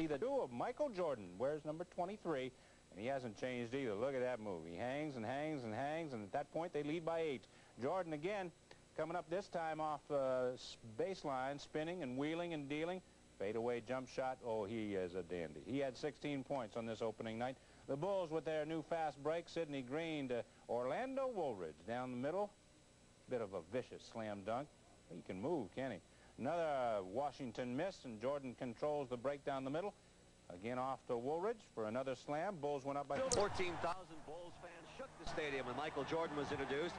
The duo of Michael Jordan wears number 23, and he hasn't changed either. Look at that move. He hangs and hangs and hangs, and at that point they lead by 8. Jordan again coming up this time off baseline, spinning and wheeling and dealing. Fadeaway jump shot. Oh, he is a dandy. He had 16 points on this opening night. The Bulls with their new fast break. Sidney Green to Orlando Woolridge down the middle. Bit of a vicious slam dunk. He can move, can he? Another Washington miss, and Jordan controls the break down the middle. Again off to Woolridge for another slam. Bulls went up by 14,000 Bulls fans shook the stadium when Michael Jordan was introduced,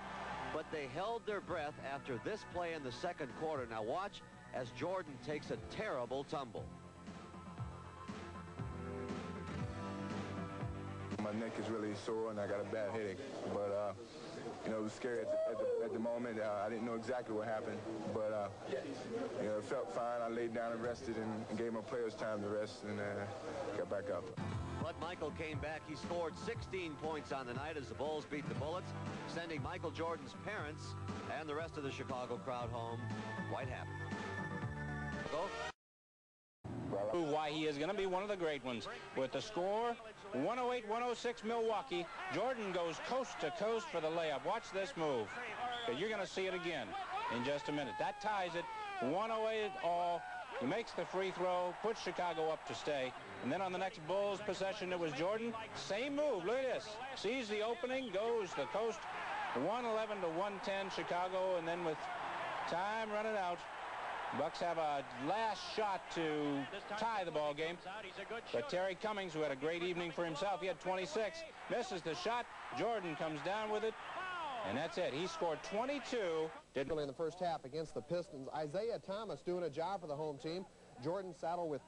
but they held their breath after this play in the second quarter. Now watch as Jordan takes a terrible tumble. My neck is really sore and I got a bad headache, but you know, it was scary at the moment. I didn't know exactly what happened, but you know, it felt fine. I laid down and rested and gave my players time to rest and got back up. But Michael came back. He scored 16 points on the night as the Bulls beat the Bullets, sending Michael Jordan's parents and the rest of the Chicago crowd home quite happy. Go. Why he is going to be one of the great ones. With the score 108-106 Milwaukee, Jordan goes coast to coast for the layup. Watch this move. You're going to see it again in just a minute. That ties it 108 all. He makes the free throw, puts Chicago up to stay, and then on the next Bulls possession it was Jordan. Same move. Look at this. Sees the opening, goes the coast 111 to 110 Chicago, and then with time running out, Bucks have a last shot to tie the ball game. But Terry Cummings, who had a great evening for himself, he had 26, misses the shot. Jordan comes down with it, and that's it. He scored 22. In the first half against the Pistons, Isaiah Thomas doing a job for the home team. Jordan saddled with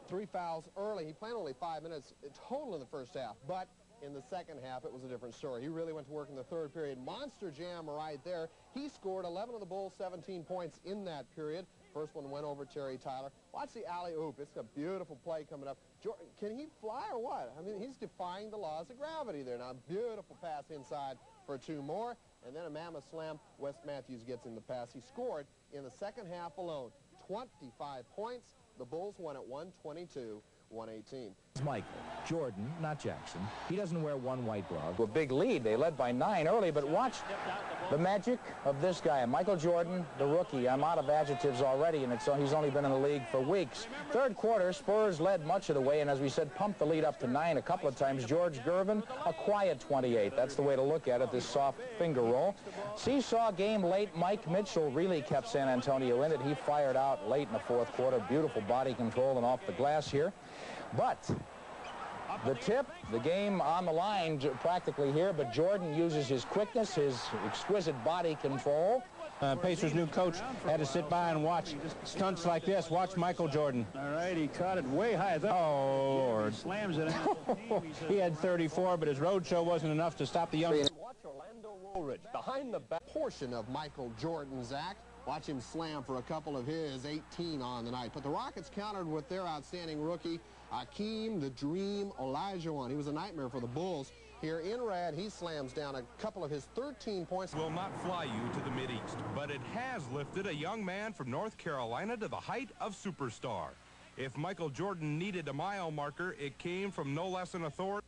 3 fouls early. He played only 5 minutes total in the first half, but in the second half, it was a different story. He really went to work in the third period. Monster jam right there. He scored 11 of the Bulls' 17 points in that period. First one went over Terry Tyler. Watch the alley-oop. It's a beautiful play coming up. Jordan, can he fly or what? I mean, he's defying the laws of gravity there. Now, beautiful pass inside for 2 more. And then a mammoth slam. Wes Matthews gets in the pass. He scored in the second half alone 25 points. The Bulls won at 122-118. Michael Jordan, not Jackson. He doesn't wear one white glove. A big lead. They led by 9 early, but watch the magic of this guy, Michael Jordan, the rookie. I'm out of adjectives already, and he's only been in the league for weeks. Third quarter, Spurs led much of the way, and as we said, pumped the lead up to 9 a couple of times. George Gervin, a quiet 28. That's the way to look at it, this soft finger roll. Seesaw game late. Mike Mitchell really kept San Antonio in it. He fired out late in the fourth quarter. Beautiful body control and off the glass here. But the tip, the game on the line practically here, but Jordan uses his quickness, his exquisite body control. Pacers' new coach had to sit by and watch stunts like this. Watch Michael Jordan. All right, he caught it way high. Oh, Lord. Slams it in. He had 34, but his road show wasn't enough to stop the young... Watch Orlando Woolridge behind the back portion of Michael Jordan's act. Watch him slam for a couple of his 18 on the night. But the Rockets countered with their outstanding rookie, Hakeem the Dream Olajuwon. He was a nightmare for the Bulls. Here in red, he slams down a couple of his 13 points. Will not fly you to the Mideast, but it has lifted a young man from North Carolina to the height of superstar. If Michael Jordan needed a mile marker, it came from no less an authority.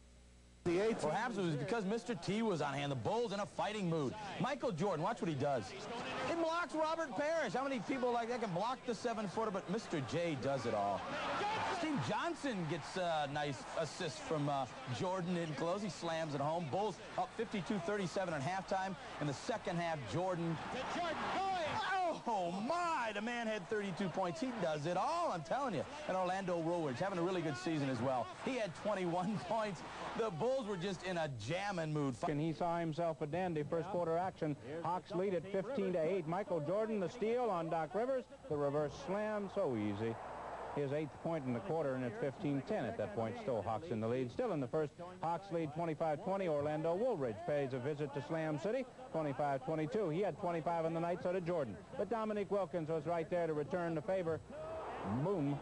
Perhaps it was because Mr. T was on hand. The Bulls in a fighting mood. Michael Jordan, watch what he does. He blocks Robert Parrish. How many people like that can block the 7-footer? But Mr. J does it all. Steve Johnson gets a nice assist from Jordan in close. He slams it home. Bulls up 52-37 at halftime. In the second half, Jordan. Oh, my! The man had 32 points. He does it all, I'm telling you. And Orlando Woolridge having a really good season as well. He had 21 points. The Bulls were just in a jamming mood. And he saw himself a dandy first quarter action. Hawks lead at 15-8. Michael Jordan, the steal on Doc Rivers. The reverse slam, so easy. His 8th point in the quarter, and it's 15-10 at that point. Still Hawks in the lead. Still in the first, Hawks lead 25-20. Orlando Woolridge pays a visit to Slam City, 25-22. He had 25 on the night, so did Jordan. But Dominique Wilkins was right there to return the favor. Boom.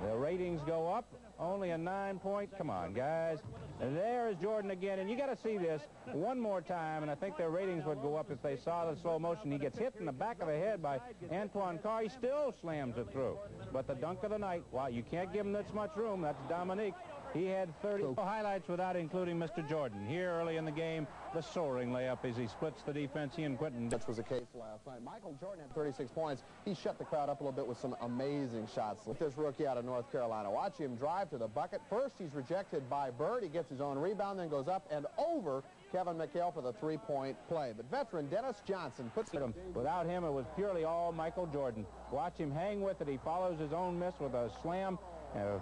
The ratings go up, only a 9-point. Come on, guys. And there is Jordan again, and you got to see this one more time, and I think their ratings would go up if they saw the slow motion. He gets hit in the back of the head by Antoine Carr. He still slams it through. But the dunk of the night, wow, you can't give him this much room. That's Dominique. He had 30 highlights without including Mr. Jordan. Here early in the game, the soaring layup as he splits the defense. He and Quinton. Which was the case last night. Michael Jordan had 36 points. He shut the crowd up a little bit with some amazing shots. Look, this rookie out of North Carolina. Watch him drive to the bucket. First, he's rejected by Bird. He gets his own rebound, then goes up and over Kevin McHale for the three-point play. But veteran Dennis Johnson puts him. Without him, it was purely all Michael Jordan. Watch him hang with it. He follows his own miss with a slam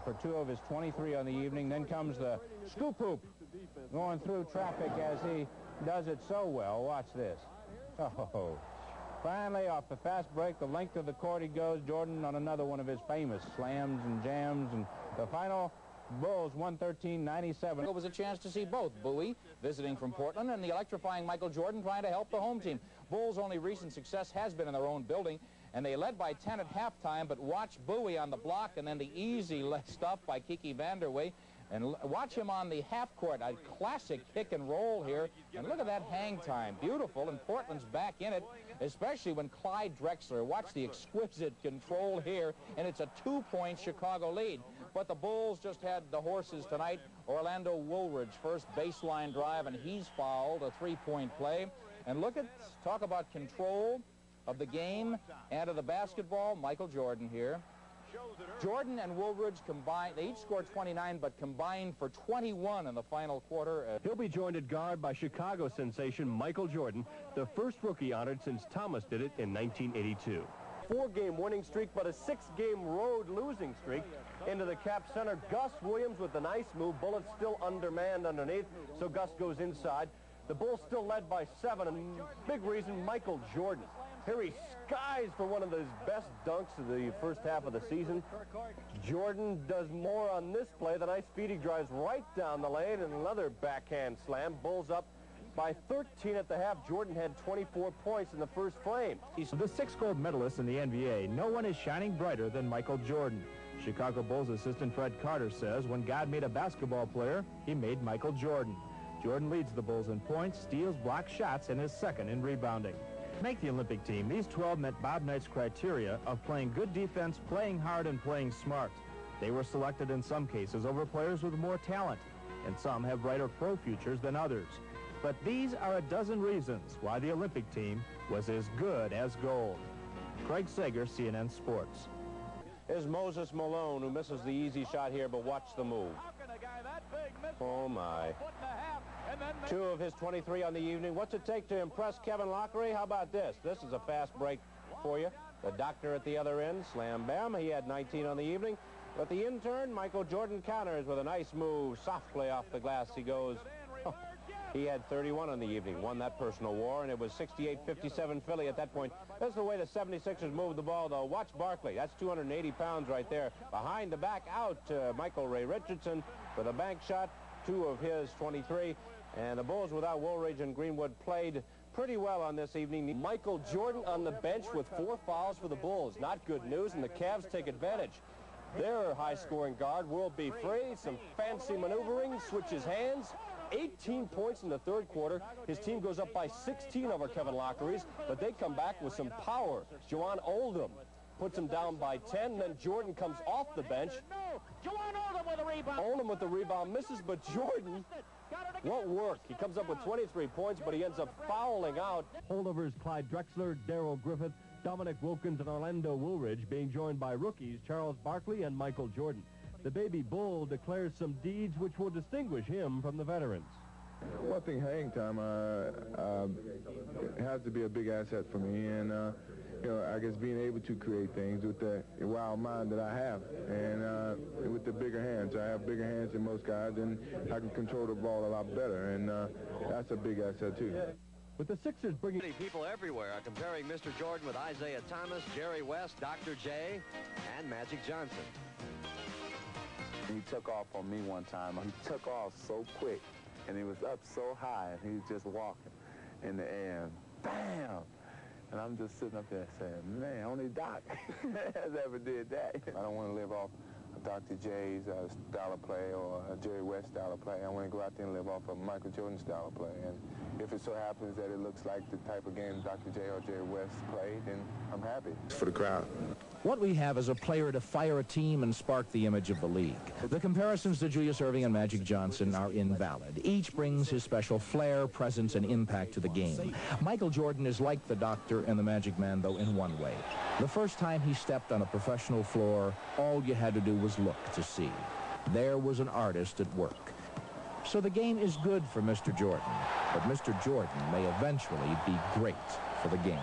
for 2 of his 23 on the evening. Then comes the scoop hoop going through traffic as he does it so well. Watch this. Oh, finally off the fast break, the length of the court he goes. Jordan on another one of his famous slams and jams. And the final, Bulls 113-97. It was a chance to see both Bowie visiting from Portland and the electrifying Michael Jordan trying to help the home team. Bulls' only recent success has been in their own building, and they led by 10 at halftime, but watch Bowie on the block and then the easy stuff by Kiki Vanderway. And watch him on the half court, a classic pick and roll here. And look at that hang time. Beautiful, and Portland's back in it, especially when Clyde Drexler. Watch the exquisite control here, and it's a 2-point Chicago lead. But the Bulls just had the horses tonight. Orlando Woolridge, first baseline drive, and he's fouled, a 3-point play. And look at, talk about control of the game and of the basketball. Michael Jordan here. Jordan and Woolridge combined, they each scored 29, but combined for 21 in the final quarter. He'll be joined at guard by Chicago sensation Michael Jordan, the first rookie honored since Thomas did it in 1982. 4-game winning streak, but a 6-game road losing streak. Into the Cap center, Gus Williams with the nice move. Bullets still undermanned underneath, so Gus goes inside. The Bulls still led by 7, and big reason, Michael Jordan. Here he skies for one of his best dunks of the first half of the season. Jordan does more on this play. The nice feed, he drives right down the lane, and another backhand slam. Bulls up by 13 at the half. Jordan had 24 points in the first frame. He's the 6 gold medalist in the NBA. No one is shining brighter than Michael Jordan. Chicago Bulls assistant Fred Carter says when God made a basketball player, he made Michael Jordan. Jordan leads the Bulls in points, steals, blocks shots, and is second in rebounding. To make the Olympic team, these 12 met Bob Knight's criteria of playing good defense, playing hard, and playing smart. They were selected in some cases over players with more talent, and some have brighter pro futures than others. But these are a dozen reasons why the Olympic team was as good as gold. Craig Sager, CNN Sports. Is Moses Malone, who misses the easy shot here, but watch the move. Oh, my. 2 of his 23 on the evening. What's it take to impress Kevin Lockery? How about this? This is a fast break for you. The doctor at the other end, slam bam. He had 19 on the evening. But the intern, Michael Jordan, counters with a nice move. Softly off the glass he goes. Oh, he had 31 on the evening. Won that personal war, and it was 68-57 Philly at that point. That's the way the 76ers moved the ball, though. Watch Barkley. That's 280 pounds right there. Behind the back out, Michael Ray Richardson with a bank shot. 2 of his 23. And the Bulls without Woolridge and Greenwood played pretty well on this evening. Michael Jordan on the bench with 4 fouls for the Bulls. Not good news, and the Cavs take advantage. Their high-scoring guard will be free. Some fancy maneuvering, switches hands. 18 points in the third quarter. His team goes up by 16 over Kevin Lockery's, but they come back with some power. Juwan Oldham puts him down by 10. Then Jordan comes off the bench. Juwan Oldham with a rebound. Oldham with the rebound misses, but Jordan won't work. He comes up with 23 points, but he ends up fouling out. Holdovers Clyde Drexler, Darrell Griffith, Dominic Wilkins, and Orlando Woolridge being joined by rookies Charles Barkley and Michael Jordan. The baby Bull declares some deeds which will distinguish him from the veterans. Well, I think hang time has to be a big asset for me, and you know, I guess being able to create things with the wild mind that I have, and with the bigger hands. I have bigger hands than most guys, and I can control the ball a lot better, and that's a big asset too. With the Sixers bringing... People everywhere are comparing Mr. Jordan with Isaiah Thomas, Jerry West, Dr. J, and Magic Johnson. He took off on me one time. He took off so quick, and he was up so high, and he was just walking in the air, and bam! And I'm just sitting up there saying, man, only Doc has ever did that. I don't want to live off Dr. J's style of play or Jerry West style of play. I want to go out there and live off of Michael Jordan's style of play. And if it so happens that it looks like the type of game Dr. J or Jerry West played, then I'm happy. For the crowd. What we have is a player to fire a team and spark the image of the league. The comparisons to Julius Erving and Magic Johnson are invalid. Each brings his special flair, presence, and impact to the game. Michael Jordan is like the Doctor and the Magic Man, though, in one way. The first time he stepped on a professional floor, all you had to do was look to see. There was an artist at work. So the game is good for Mr. Jordan, but Mr. Jordan may eventually be great for the game.